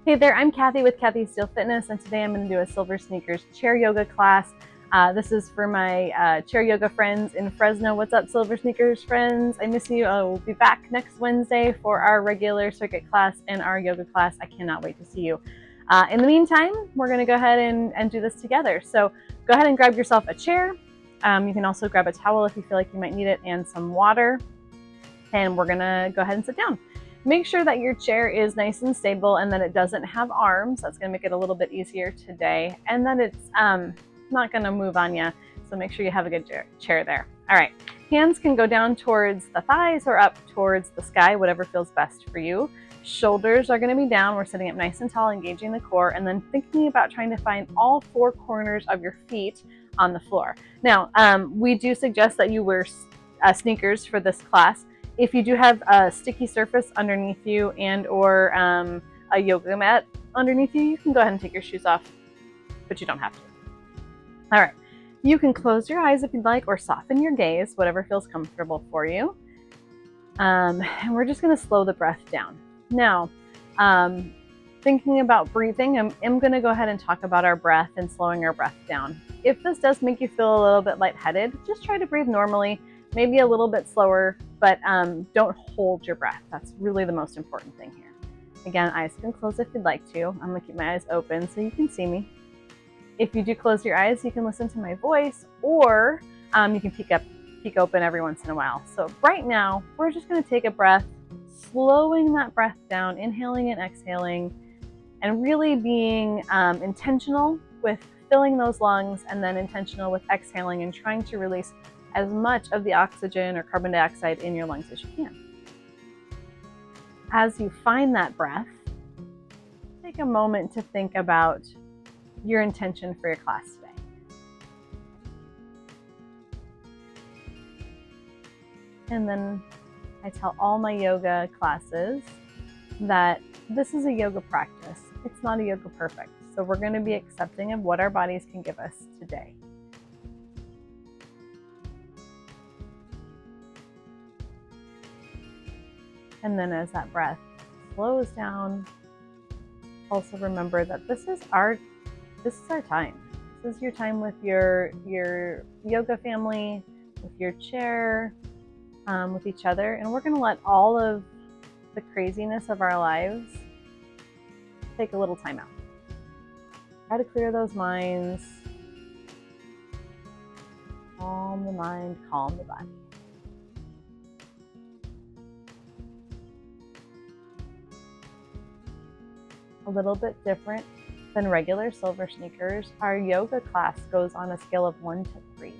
Hey there, I'm Kathy with Kathy Steele Fitness, and today I'm going to do a Silver Sneakers chair yoga class. This is for my chair yoga friends in Fresno. What's up, Silver Sneakers friends? I miss you. I will be back next Wednesday for our regular circuit class and our yoga class. I cannot wait to see you. In the meantime, we're going to go ahead and do this together. So go ahead and grab yourself a chair. You can also grab a towel if you feel like you might need it, and some water. And we're going to go ahead and sit down. Make sure that your chair is nice and stable and that it doesn't have arms. That's going to make it a little bit easier today. And that it's not going to move on you. So make sure you have a good chair there. All right. Hands can go down towards the thighs or up towards the sky, whatever feels best for you. Shoulders are going to be down. We're sitting up nice and tall, engaging the core, and then thinking about trying to find all four corners of your feet on the floor. Now, we do suggest that you wear sneakers for this class. If you do have a sticky surface underneath you and or a yoga mat underneath you, you can go ahead and take your shoes off, but you don't have to. All right. You can close your eyes if you'd like, or soften your gaze, whatever feels comfortable for you. And we're just going to slow the breath down. Now, thinking about breathing, I'm going to go ahead and talk about our breath and slowing our breath down. If this does make you feel a little bit lightheaded, just try to breathe normally, maybe a little bit slower, but don't hold your breath. That's really the most important thing here. Again, eyes can close if you'd like to. I'm going to keep my eyes open so you can see me. If you do close your eyes, you can listen to my voice, or you can peek open every once in a while. So right now, we're just going to take a breath, slowing that breath down, inhaling and exhaling, and really being intentional with filling those lungs, and then intentional with exhaling and trying to release as much of the oxygen or carbon dioxide in your lungs as you can. As you find that breath, take a moment to think about your intention for your class today. And then I tell all my yoga classes that this is a yoga practice. It's not a yoga perfect. So we're going to be accepting of what our bodies can give us today. And then as that breath slows down, also remember that this is our time. This is your time with your yoga family, with your chair, with each other. And we're going to let all of the craziness of our lives take a little time out. Try to clear those minds. Calm the mind, calm the body. A little bit different than regular Silver Sneakers, our yoga class goes on a scale of 1 to 3.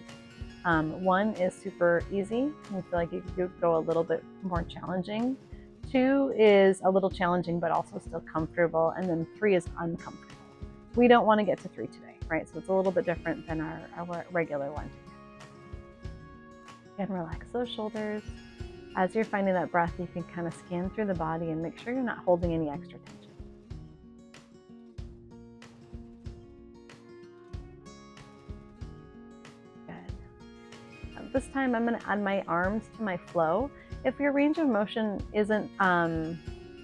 1 is super easy. I feel like you could go a little bit more challenging. 2 is a little challenging, but also still comfortable. And then 3 is uncomfortable. We don't want to get to 3 today, right? So it's a little bit different than our regular one. And relax those shoulders. As you're finding that breath, you can kind of scan through the body and make sure you're not holding any extra tension. This time I'm going to add my arms to my flow. If your range of motion isn't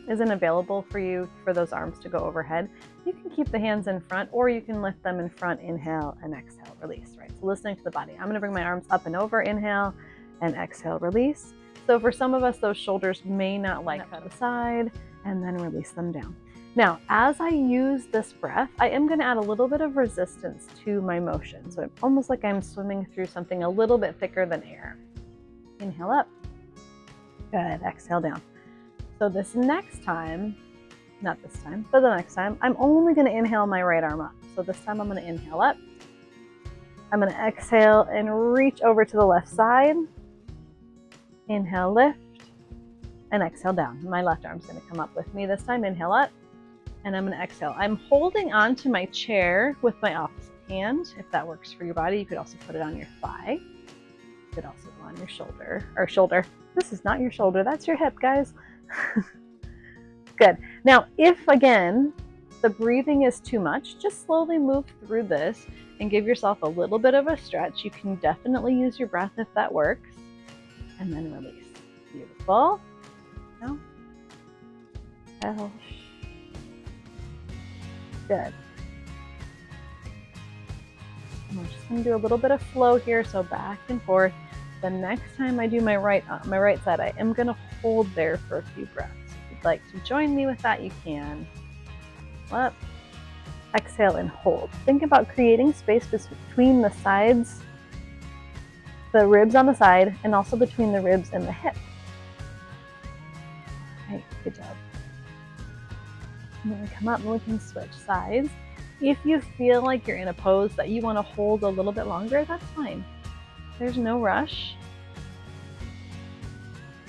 available for you for those arms to go overhead, you can keep the hands in front, or you can lift them in front, inhale and exhale, release, right? So listening to the body. I'm going to bring my arms up and over, inhale and exhale, release. So for some of us, those shoulders may not like to the side, and then release them down. Now, as I use this breath, I am going to add a little bit of resistance to my motion. So it's almost like I'm swimming through something a little bit thicker than air. Inhale up. Good. Exhale down. So this next time, not this time, but the next time, I'm only going to inhale my right arm up. So this time I'm going to inhale up. I'm going to exhale and reach over to the left side. Inhale, lift, and exhale down. My left arm's going to come up with me this time. Inhale up. And I'm going to exhale. I'm holding on to my chair with my opposite hand. If that works for your body, you could also put it on your thigh. You could also go on your shoulder. This is not your shoulder. That's your hip, guys. Good. Now, if again, the breathing is too much, just slowly move through this and give yourself a little bit of a stretch. You can definitely use your breath if that works. And then release. Beautiful. Now, exhale. Good. I'm just going to do a little bit of flow here, so back and forth. The next time I do my right side, I am going to hold there for a few breaths. If you'd like to join me with that, you can. Up, exhale and hold. Think about creating space between the sides, the ribs on the side, and also between the ribs and the hip. All right, good job. And then we come up and we can switch sides. If you feel like you're in a pose that you want to hold a little bit longer, that's fine. There's no rush.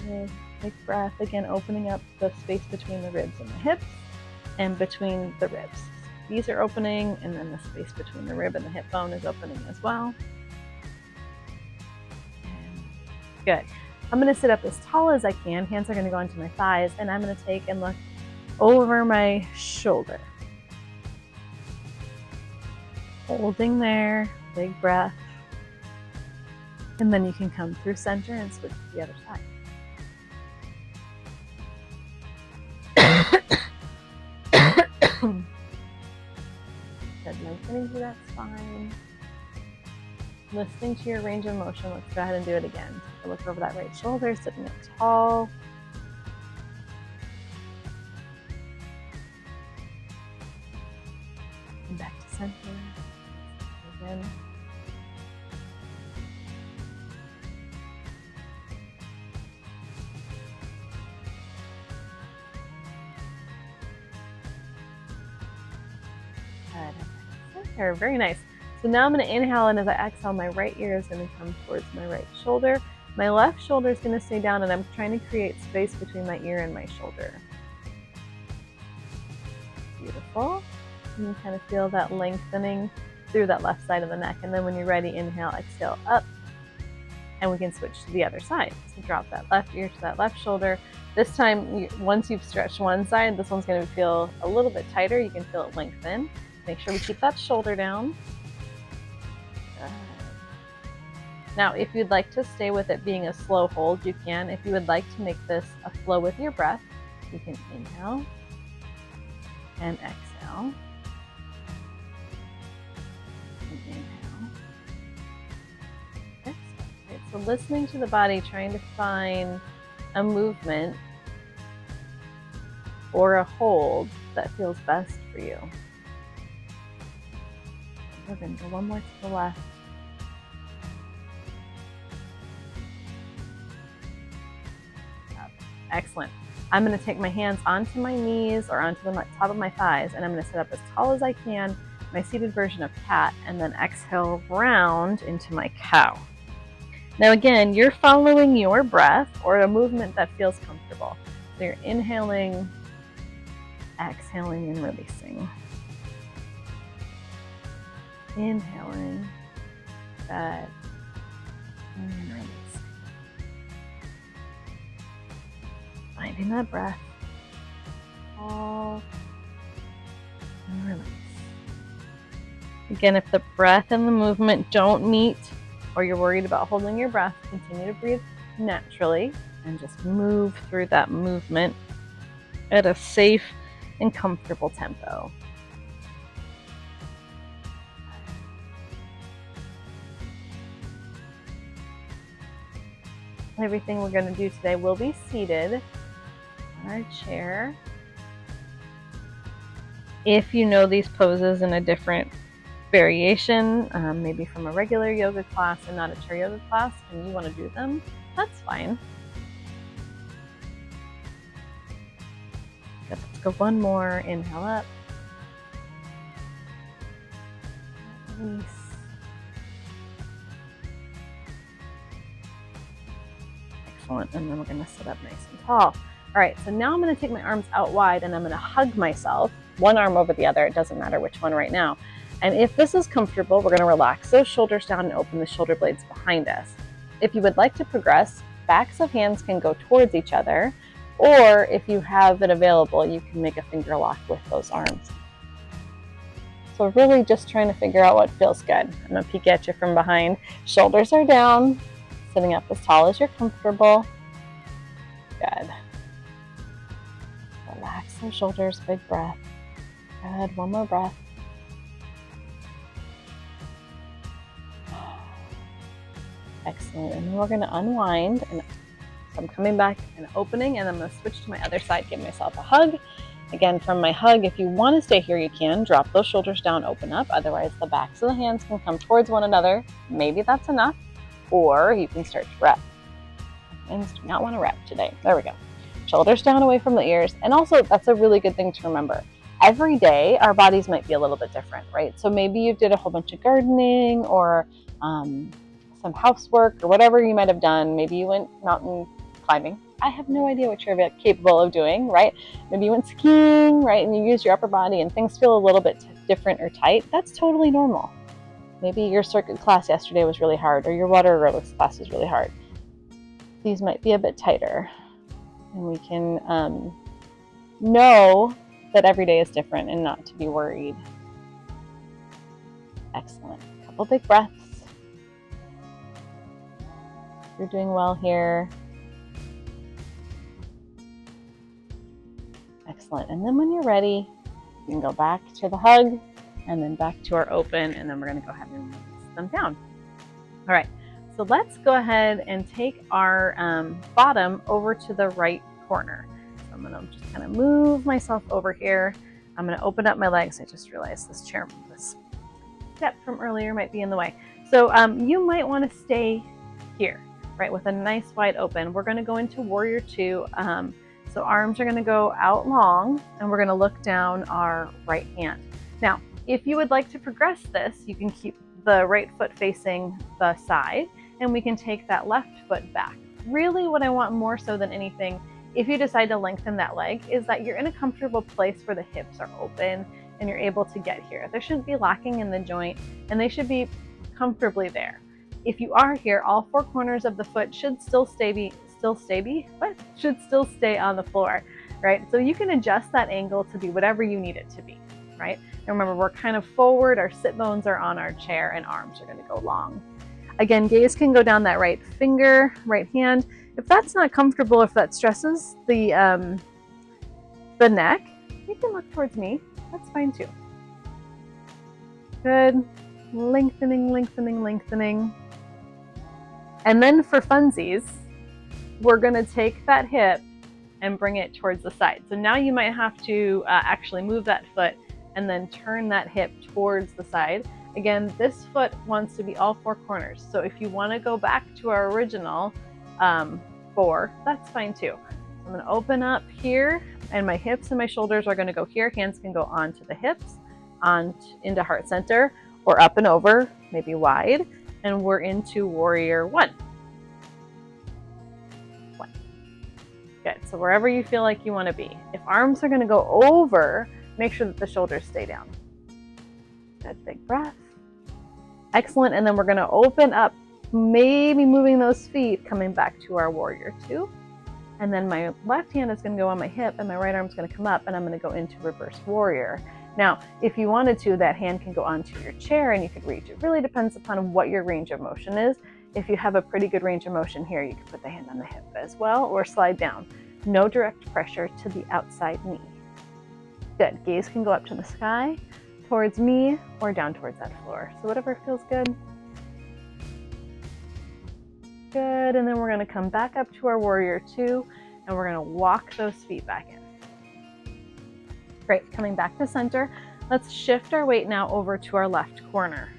Good. Big breath, again, opening up the space between the ribs and the hips and between the ribs. These are opening, and then the space between the rib and the hip bone is opening as well. And good. I'm going to sit up as tall as I can. Hands are going to go into my thighs, and I'm going to take and look over my shoulder. Holding there, big breath. And then you can come through center and switch to the other side. Good, lengthening through that spine. Listening to your range of motion. Let's go ahead and do it again. Take a look over that right shoulder, sitting up tall. And back to center. Again. Center. Very nice. So now I'm going to inhale, and as I exhale, my right ear is going to come towards my right shoulder. My left shoulder is going to stay down, and I'm trying to create space between my ear and my shoulder. Beautiful. And you kind of feel that lengthening through that left side of the neck. And then when you're ready, inhale, exhale up, and we can switch to the other side. So drop that left ear to that left shoulder. This time, once you've stretched one side, this one's going to feel a little bit tighter. You can feel it lengthen. Make sure we keep that shoulder down. Now, if you'd like to stay with it being a slow hold, you can. If you would like to make this a flow with your breath, you can inhale and exhale. And inhale. Exhale. Right, so listening to the body, trying to find a movement or a hold that feels best for you. We're going to go one more to the left. Excellent. I'm going to take my hands onto my knees or onto the top of my thighs, and I'm going to sit up as tall as I can, my seated version of cat, and then exhale round into my cow. Now again, you're following your breath or a movement that feels comfortable. So you're inhaling, exhaling, and releasing. Inhaling, good, and releasing. Finding that breath, hold, and release. Again, if the breath and the movement don't meet, or you're worried about holding your breath, continue to breathe naturally and just move through that movement at a safe and comfortable tempo. Everything we're going to do today will be seated on our chair. If you know these poses in a different variation, maybe from a regular yoga class and not a chair yoga class, and you want to do them, that's fine. Good. Let's go one more. Inhale up. Release. Excellent. And then we're going to sit up nice and tall. All right, so now I'm going to take my arms out wide and I'm going to hug myself, one arm over the other. It doesn't matter which one right now. And if this is comfortable, we're going to relax those shoulders down and open the shoulder blades behind us. If you would like to progress, backs of hands can go towards each other, or if you have it available, you can make a finger lock with those arms. So really just trying to figure out what feels good. I'm going to peek at you from behind. Shoulders are down, sitting up as tall as you're comfortable. Good. Relax those shoulders, big breath. Good, one more breath. Excellent, and then we're gonna unwind, and so I'm coming back and opening, and I'm gonna switch to my other side, give myself a hug. Again, from my hug, if you wanna stay here, you can. Drop those shoulders down, open up. Otherwise, the backs of the hands can come towards one another. Maybe that's enough, or you can start to rep. Hands do not wanna rep today. There we go. Shoulders down away from the ears. And also, that's a really good thing to remember. Every day, our bodies might be a little bit different, right? So maybe you did a whole bunch of gardening or some housework or whatever you might have done. Maybe you went mountain climbing. I have no idea what you're capable of doing, right? Maybe you went skiing, right? And you use your upper body and things feel a little bit different or tight. That's totally normal. Maybe your circuit class yesterday was really hard, or your water aerobics class was really hard. These might be a bit tighter. And we can know that every day is different and not to be worried. Excellent. A couple big breaths. You're doing well here. Excellent. And then when you're ready, you can go back to the hug and then back to our open, and then we're going to go ahead and release them down. All right. So let's go ahead and take our bottom over to the right corner. So I'm going to just kind of move myself over here. I'm going to open up my legs. I just realized this step from earlier might be in the way. So you might want to stay here, right, with a nice wide open. We're going to go into Warrior Two. So arms are going to go out long, and we're going to look down our right hand. Now, if you would like to progress this, you can keep the right foot facing the side, and we can take that left foot back. Really, what I want more so than anything, if you decide to lengthen that leg, is that you're in a comfortable place where the hips are open and you're able to get here. There shouldn't be locking in the joint, and they should be comfortably there. If you are here, all four corners of the foot should still stay on the floor, right? So you can adjust that angle to be whatever you need it to be, right? And remember, we're kind of forward, our sit bones are on our chair, and arms are going to go long. Again, gaze can go down that right finger, right hand. If that's not comfortable, if that stresses the neck, you can look towards me. That's fine too. Good. Lengthening, lengthening, lengthening. And then for funsies, we're going to take that hip and bring it towards the side. So now you might have to actually move that foot and then turn that hip towards the side. Again, this foot wants to be all four corners. So if you want to go back to our original 4, that's fine too. So I'm going to open up here, and my hips and my shoulders are going to go here. Hands can go onto the hips, into heart center, or up and over, maybe wide. And we're into Warrior 1. Good. So wherever you feel like you want to be. If arms are going to go over, make sure that the shoulders stay down. Good. Big breath. Excellent. And then we're going to open up, maybe moving those feet, coming back to our Warrior 2. And then my left hand is going to go on my hip, and my right arm is going to come up, and I'm going to go into Reverse Warrior. Now, if you wanted to, that hand can go onto your chair and you could reach. It really depends upon what your range of motion is. If you have a pretty good range of motion here, you can put the hand on the hip as well, or slide down. No direct pressure to the outside knee. Good. Gaze can go up to the sky, towards me, or down towards that floor. So whatever feels good. Good. And then we're going to come back up to our Warrior 2, and we're going to walk those feet back in. Great. Coming back to center, let's shift our weight now over to our left corner.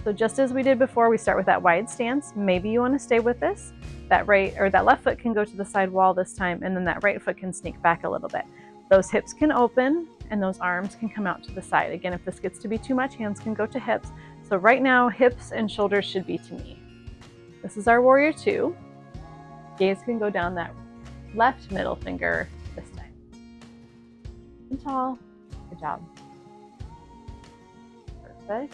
So just as we did before, we start with that wide stance. Maybe you want to stay with this. That left foot can go to the side wall this time, and then that right foot can sneak back a little bit. Those hips can open, and those arms can come out to the side. Again, if this gets to be too much, hands can go to hips. So right now, hips and shoulders should be to me. This is our Warrior 2. Gaze can go down that left middle finger this time. And tall. Good job. Perfect.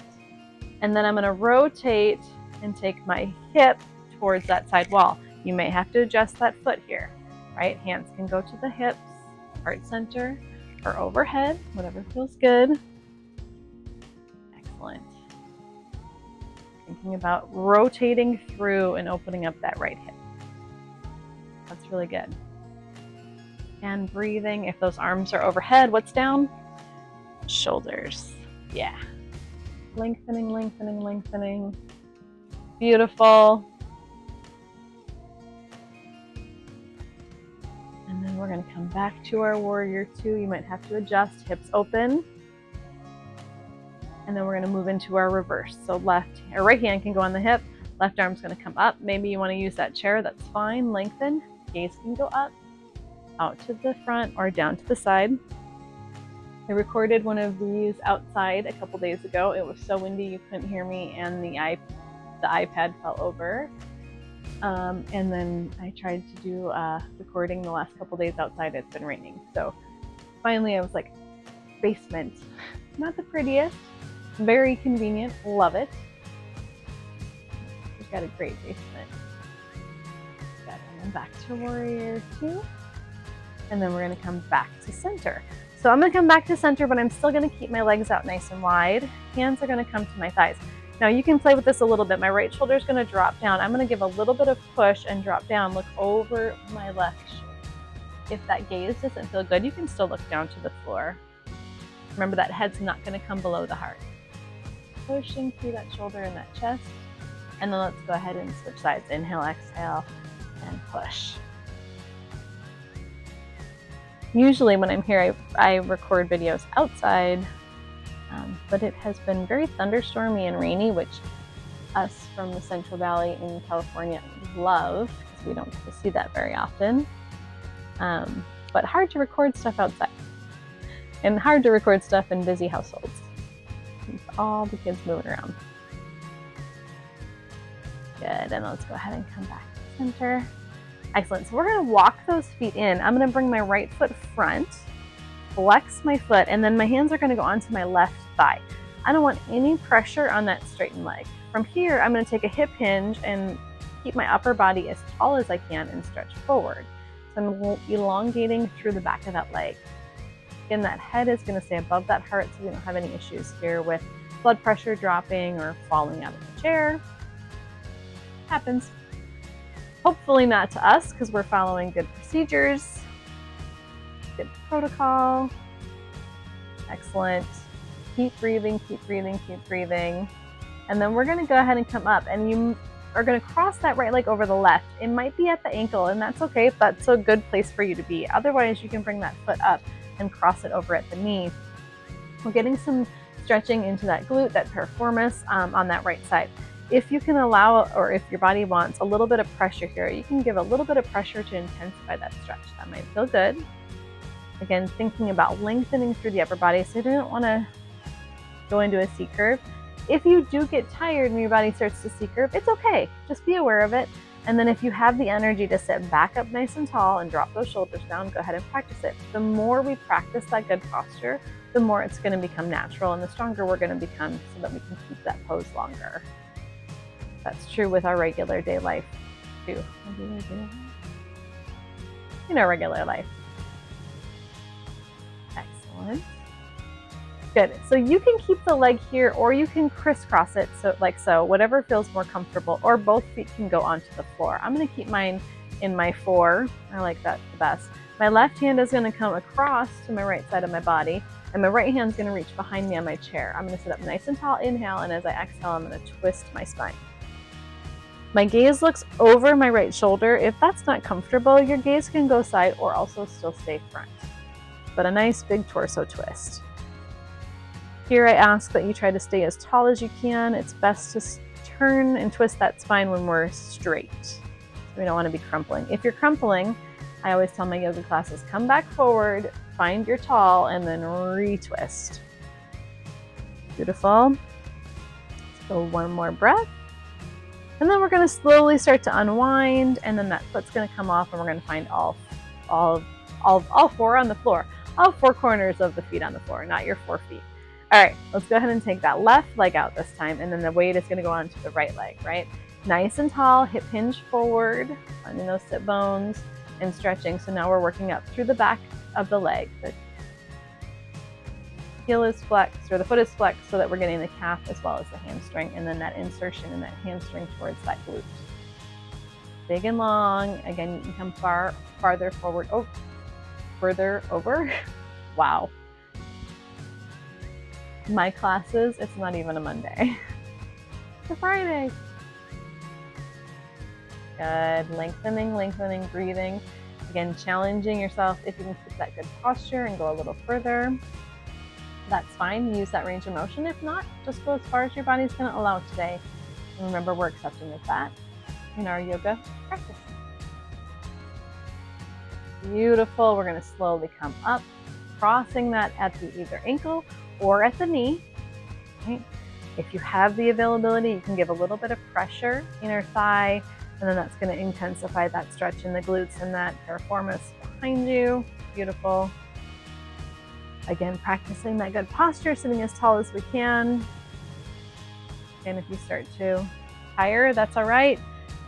And then I'm going to rotate and take my hip towards that side wall. You may have to adjust that foot here, right? Hands can go to the hips, heart center, or overhead, whatever feels good. Excellent. Thinking about rotating through and opening up that right hip. That's really good. And breathing. If those arms are overhead, what's down? shoulders. Yeah. Lengthening, lengthening, lengthening. Beautiful. And then we're going to come back to our warrior two. You might have to adjust, hips open. And then we're going to move into our reverse. So left or right hand can go on the hip. Left arm's going to come up. Maybe you want to use that chair. That's fine. Lengthen. Gaze can go up, out to the front or down to the side. I recorded one of these outside a couple days ago. It was so windy you couldn't hear me, and the iPad fell over. And then I tried to do recording the last couple days outside. It's been raining. So finally I was like, basement. Not the prettiest. Very convenient. Love it. We've got a great basement. Got it. And then back to warrior two. And then we're going to come back to center. So I'm going to come back to center, but I'm still going to keep my legs out nice and wide. Hands are going to come to my thighs. Now you can play with this a little bit. My right shoulder is going to drop down. I'm going to give a little bit of push and drop down. Look over my left shoulder. If that gaze doesn't feel good, you can still look down to the floor. Remember, that head's not going to come below the heart. Pushing through that shoulder and that chest. And then let's go ahead and switch sides. Inhale, exhale, and push. Usually when I'm here, I record videos outside, but it has been very thunderstormy and rainy, which us from the Central Valley in California love, because we don't get to see that very often. But hard to record stuff outside, and hard to record stuff in busy households. With all the kids moving around. Good, and let's go ahead and come back to center. Excellent. So we're going to walk those feet in. I'm going to bring my right foot front, flex my foot, and then my hands are going to go onto my left thigh. I don't want any pressure on that straightened leg. From here, I'm going to take a hip hinge and keep my upper body as tall as I can and stretch forward. So I'm elongating through the back of that leg. Again, that head is going to stay above that heart, so we don't have any issues here with blood pressure dropping or falling out of the chair. Happens. Hopefully not to us, because we're following good procedures, good protocol. Excellent. Keep breathing, keep breathing, keep breathing. And then we're going to go ahead and come up, and you are going to cross that right leg over the left. It might be at the ankle, and that's okay if that's a good place for you to be. Otherwise, you can bring that foot up and cross it over at the knee. We're getting some stretching into that glute, that piriformis on that right side. If you can allow, or if your body wants a little bit of pressure here, you can give a little bit of pressure to intensify that stretch. That might feel good. Again, thinking about lengthening through the upper body, so you don't want to go into a C curve. If you do get tired and your body starts to C curve, it's okay. Just be aware of it. And then if you have the energy to sit back up nice and tall and drop those shoulders down, go ahead and practice it. The more we practice that good posture, the more it's going to become natural, and the stronger we're going to become, so that we can keep that pose longer. That's true with our regular day life too. In our regular life. Excellent. Good. So you can keep the leg here, or you can crisscross it, so like so, whatever feels more comfortable, or both feet can go onto the floor. I'm going to keep mine in my 4. I like that the best. My left hand is going to come across to my right side of my body, and my right hand is going to reach behind me on my chair. I'm going to sit up nice and tall, inhale, and as I exhale, I'm going to twist my spine. My gaze looks over my right shoulder. If that's not comfortable, your gaze can go side or also still stay front. But a nice big torso twist. Here I ask that you try to stay as tall as you can. It's best to turn and twist that spine when we're straight. So we don't want to be crumpling. If you're crumpling, I always tell my yoga classes, come back forward, find your tall, and then retwist. Beautiful. Let's go one more breath. And then we're going to slowly start to unwind, and then that foot's going to come off, and we're going to find all 4 on the floor. All 4 corners of the feet on the floor, not your 4 feet. All right, let's go ahead and take that left leg out this time, and then the weight is going to go onto the right leg, right? Nice and tall, hip hinge forward, finding those sit bones and stretching. So now we're working up through the back of the leg. The heel is flexed, or the foot is flexed, so that we're getting the calf as well as the hamstring, and then that insertion in that hamstring towards that glute. Big and long. Again, you can come farther forward, further over. Wow. My classes, it's not even a Monday. It's a Friday. Good. Lengthening, lengthening, breathing. Again, challenging yourself if you can keep that good posture and go a little further. That's fine. Use that range of motion. If not, just go as far as your body's going to allow today. And remember, we're accepting of that in our yoga practice. Beautiful. We're going to slowly come up, crossing that at the either ankle or at the knee. Right? If you have the availability, you can give a little bit of pressure inner thigh, and then that's going to intensify that stretch in the glutes and that piriformis behind you. Beautiful. Again, practicing that good posture, sitting as tall as we can. And if you start to tire, that's all right.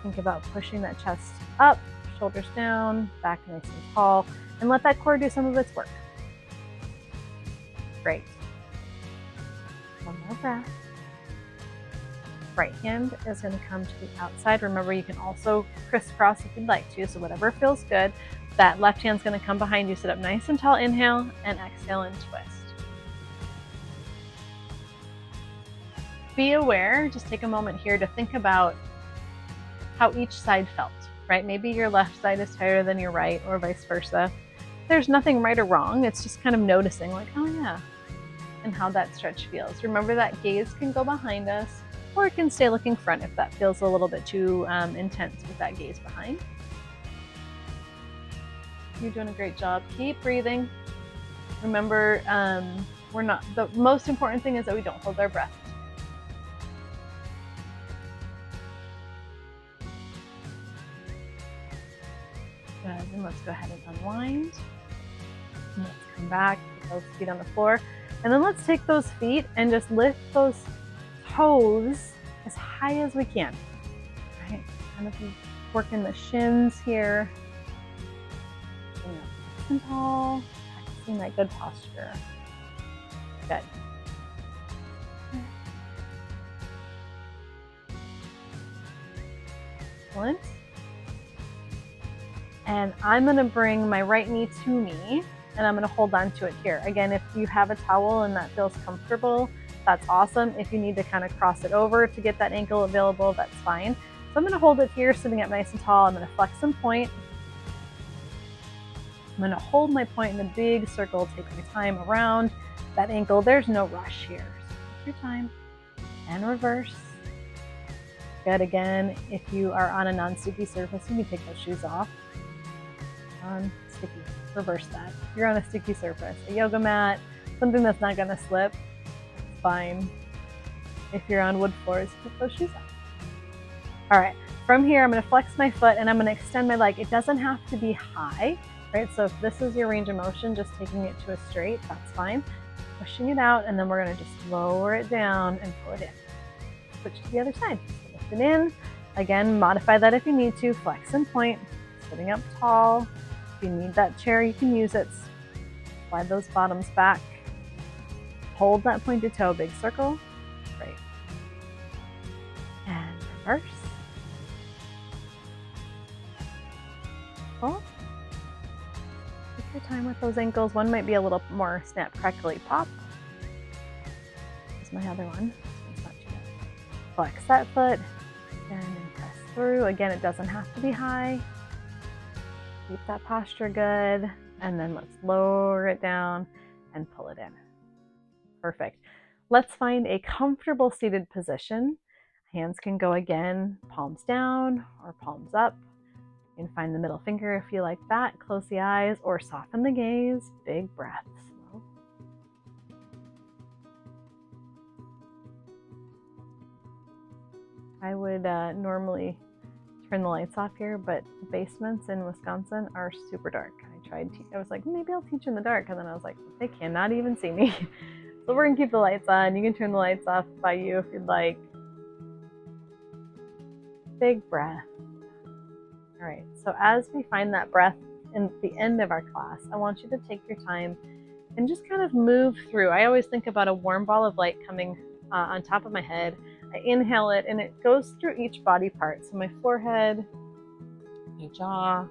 Think about pushing that chest up, shoulders down, back nice and tall, and let that core do some of its work. Great. One more breath. Right hand is going to come to the outside. Remember, you can also crisscross if you'd like to, so whatever feels good. That left hand's going to come behind you. Sit up nice and tall, inhale, and exhale and twist. Be aware, just take a moment here to think about how each side felt, right? Maybe your left side is tighter than your right, or vice versa. There's nothing right or wrong. It's just kind of noticing, like, oh yeah, and how that stretch feels. Remember that gaze can go behind us, or it can stay looking front if that feels a little bit too intense with that gaze behind. You're doing a great job. Keep breathing. Remember, the most important thing is that we don't hold our breath. Good, and let's go ahead and unwind. And let's come back, put those feet on the floor. And then let's take those feet and just lift those toes as high as we can. Right? Kind of working the shins here. Nice and tall, practicing that good posture. Good. Excellent. And I'm going to bring my right knee to me, and I'm going to hold on to it here. Again, if you have a towel and that feels comfortable, that's awesome. If you need to kind of cross it over to get that ankle available, that's fine. So I'm going to hold it here, sitting up nice and tall. I'm going to flex and point. I'm going to hold my point in a big circle, take my time around that ankle. There's no rush here. So take your time and reverse. Good. Again, if you are on a non-sticky surface, you can take those shoes off. On sticky, reverse that. If you're on a sticky surface, a yoga mat, something that's not going to slip, it's fine. If you're on wood floors, put those shoes on. All right, from here, I'm going to flex my foot and I'm going to extend my leg. It doesn't have to be high, right? So if this is your range of motion, just taking it to a straight, that's fine. Pushing it out, and then we're going to just lower it down and pull it in. Switch to the other side. So lift it in. Again, modify that if you need to. Flex and point, sitting up tall. If you need that chair, you can use it. Slide those bottoms back. Hold that pointed toe, big circle. Great. And reverse. Cool. Take your time with those ankles. One might be a little more snap, crackly, pop. Here's my other one. This one's not too bad. Flex that foot. Extend and press through. Again, it doesn't have to be high. Keep that posture good, and then let's lower it down and pull it in. Perfect. Let's find a comfortable seated position. Hands can go again, palms down or palms up. You can find the middle finger if you like that. Close the eyes or soften the gaze. Big breath. Slow. I would normally turn the lights off here, but basements in Wisconsin are super dark. I was like, maybe I'll teach in the dark, and then I was like, they cannot even see me. So we're gonna keep the lights on. You can turn the lights off by you if you'd like. Big breath. All right, so as we find that breath in the end of our class, I want you to take your time and just kind of move through. I always think about a warm ball of light coming on top of my head. I inhale it, and it goes through each body part. So my forehead, my jaw,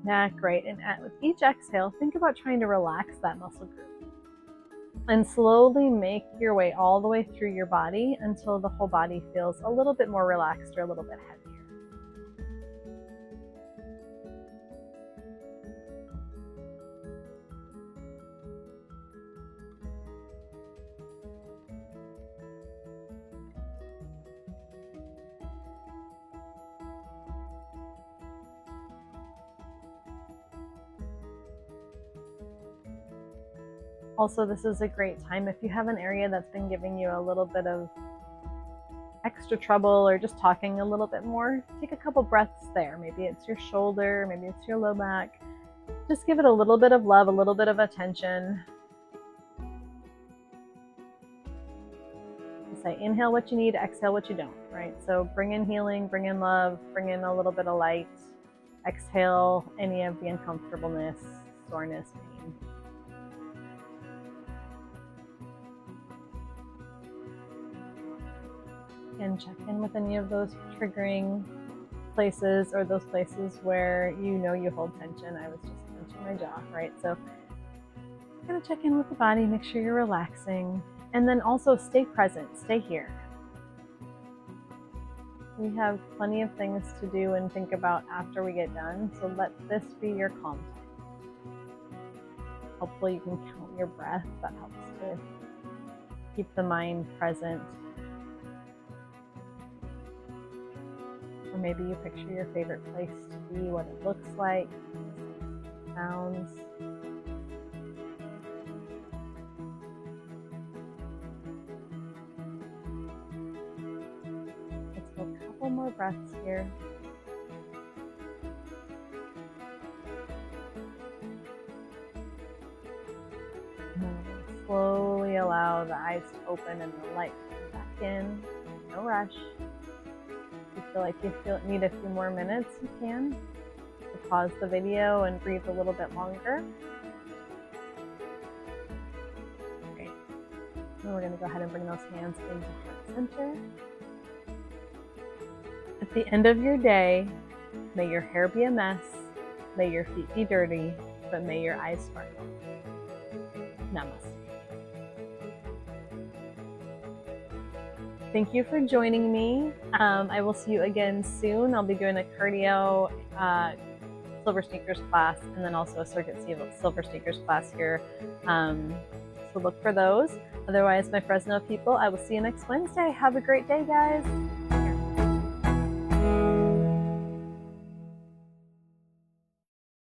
neck, right? And with each exhale, think about trying to relax that muscle group. And slowly make your way all the way through your body until the whole body feels a little bit more relaxed or a little bit heavier. Also, this is a great time if you have an area that's been giving you a little bit of extra trouble or just talking a little bit more, take a couple breaths there. Maybe it's your shoulder, maybe it's your low back. Just give it a little bit of love, a little bit of attention. Say inhale what you need, exhale what you don't, right? So bring in healing, bring in love, bring in a little bit of light. Exhale any of the uncomfortableness, soreness, pain. And check in with any of those triggering places or those places where you know you hold tension. I was just clenching my jaw, right? So I'm gonna check in with the body, make sure you're relaxing, and then also stay present, stay here. We have plenty of things to do and think about after we get done, so let this be your calm time. Hopefully you can count your breath. That helps to keep the mind present. Or maybe you picture your favorite place to be, what it looks like, sounds. Let's go a couple more breaths here. Slowly allow the eyes to open and the light to come back in. No rush. If you feel like you need a few more minutes, you can. So pause the video and breathe a little bit longer. Great. Then we're going to go ahead and bring those hands into heart center. At the end of your day, may your hair be a mess, may your feet be dirty, but may your eyes sparkle. Namaste. Thank you for joining me. I will see you again soon. I'll be doing a cardio Silver Sneakers class and then also a Circuit Silver Sneakers class here. So look for those. Otherwise, my Fresno people, I will see you next Wednesday. Have a great day, guys.